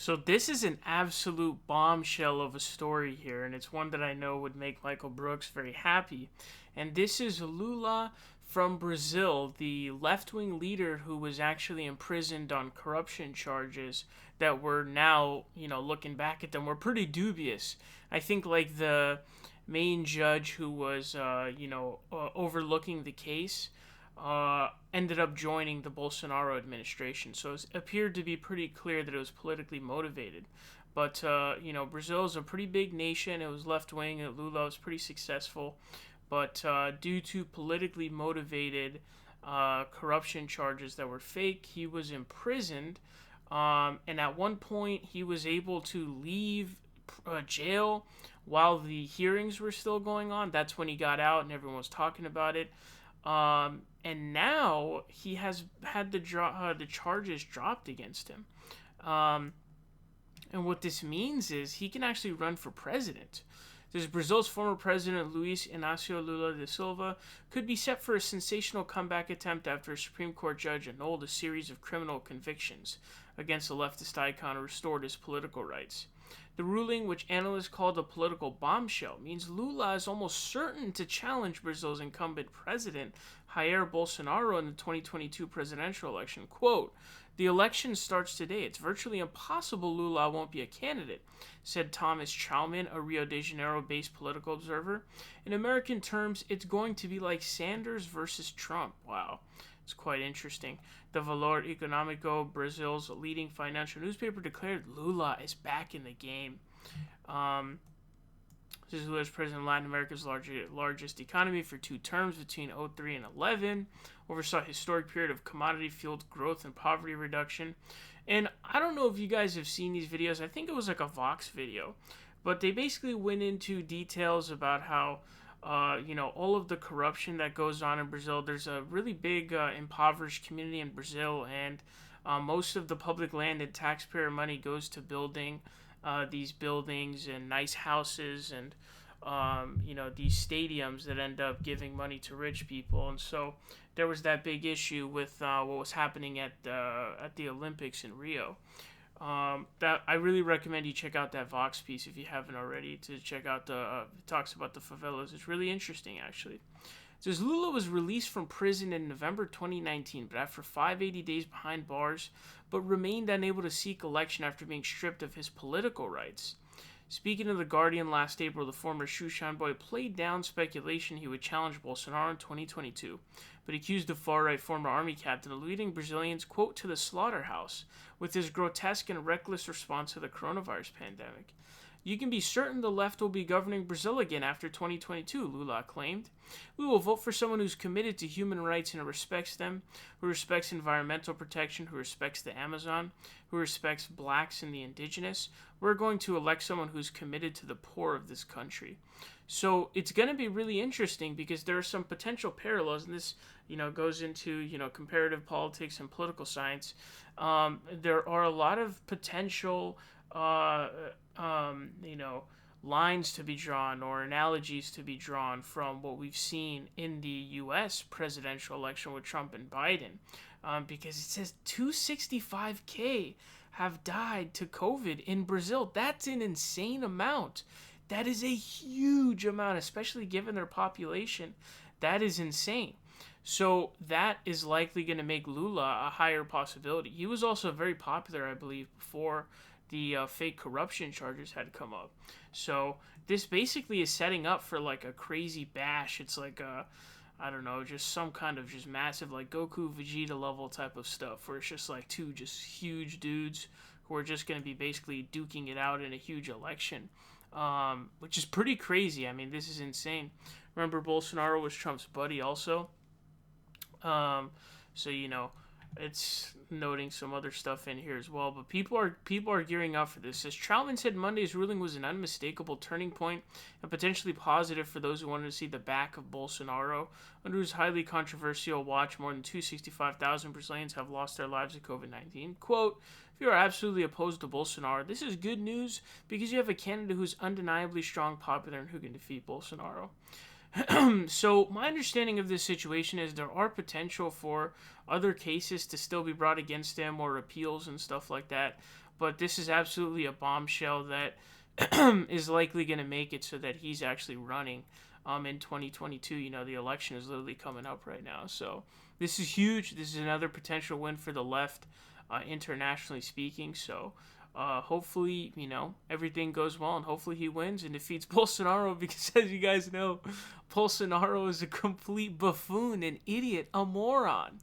So this is an absolute bombshell of a story here, and it's one that I know would make Michael Brooks very happy. And this is Lula from Brazil, the left-wing leader who was actually imprisoned on corruption charges that were now, looking back at them, were pretty dubious. I think like the main judge who was, overlooking the case ended up joining the Bolsonaro administration. So it appeared to be pretty clear that it was politically motivated. But, Brazil is a pretty big nation. It was left wing. Lula was pretty successful. But due to politically motivated corruption charges that were fake, he was imprisoned. And at one point, he was able to leave jail while the hearings were still going on. That's when he got out and everyone was talking about it. And now he has had the charges dropped against him. And what this means is he can actually run for president. This Brazil's former president, Luiz Inácio Lula da Silva, could be set for a sensational comeback attempt after a Supreme Court judge annulled a series of criminal convictions against the leftist icon and restored his political rights. The ruling, which analysts called a political bombshell, means Lula is almost certain to challenge Brazil's incumbent president, Jair Bolsonaro, in the 2022 presidential election. Quote, "The election starts today. It's virtually impossible Lula won't be a candidate," said Thomas Traumann, a Rio de Janeiro-based political observer. "In American terms, it's going to be like Sanders versus Trump." Wow. It's quite interesting. The Valor Econômico, Brazil's leading financial newspaper, declared Lula is back in the game. This is Lula's president of Latin America's largest economy for 2 terms between 2003 and 2011, oversaw a historic period of commodity-fueled growth and poverty reduction. And I don't know if you guys have seen these videos. I think it was like a Vox video. But they basically went into details about how all of the corruption that goes on in Brazil. There's a really big impoverished community in Brazil, and most of the public land and taxpayer money goes to building these buildings and nice houses and these stadiums that end up giving money to rich people. And so there was that big issue with what was happening at the Olympics in Rio. That I really recommend you check out that Vox piece if you haven't already, to check out it talks about the favelas. It's really interesting, actually. It says Lula was released from prison in November 2019, but after 580 days behind bars, but remained unable to seek election after being stripped of his political rights. Speaking to The Guardian last April, the former shoeshine boy played down speculation he would challenge Bolsonaro in 2022, but accused the far-right former army captain of leading Brazilians, quote, to the slaughterhouse with his grotesque and reckless response to the coronavirus pandemic. "You can be certain the left will be governing Brazil again after 2022, Lula claimed. "We will vote for someone who's committed to human rights and respects them, who respects environmental protection, who respects the Amazon, who respects blacks and the indigenous. We're going to elect someone who's committed to the poor of this country." So it's going to be really interesting because there are some potential parallels, and this, goes into, comparative politics and political science. There are a lot of potential lines to be drawn or analogies to be drawn from what we've seen in the U.S. presidential election with Trump and Biden, because it says 265K have died to COVID in Brazil. That's an insane amount. That is a huge amount, especially given their population. That is insane. So that is likely going to make Lula a higher possibility. He was also very popular, I believe, before the fake corruption charges had come up. So this basically is setting up for like a crazy bash. It's like just some kind of just massive like Goku Vegeta level type of stuff where it's just like two just huge dudes who are just going to be basically duking it out in a huge election, which is pretty crazy. I mean, this is insane. Remember, Bolsonaro was Trump's buddy also. It's noting some other stuff in here as well, but people are gearing up for this. As Traumann said, Monday's ruling was an unmistakable turning point and potentially positive for those who wanted to see the back of Bolsonaro. Under whose highly controversial watch, more than 265,000 Brazilians have lost their lives to COVID-19. Quote, "If you are absolutely opposed to Bolsonaro, this is good news because you have a candidate who's undeniably strong, popular, and who can defeat Bolsonaro." So my understanding of this situation is there are potential for other cases to still be brought against him or appeals and stuff like that. But this is absolutely a bombshell that is likely going to make it so that he's actually running in 2022. The election is literally coming up right now. So this is huge. This is another potential win for the left, internationally speaking. So hopefully, everything goes well, and hopefully he wins and defeats Bolsonaro, because as you guys know, Bolsonaro is a complete buffoon, an idiot, a moron.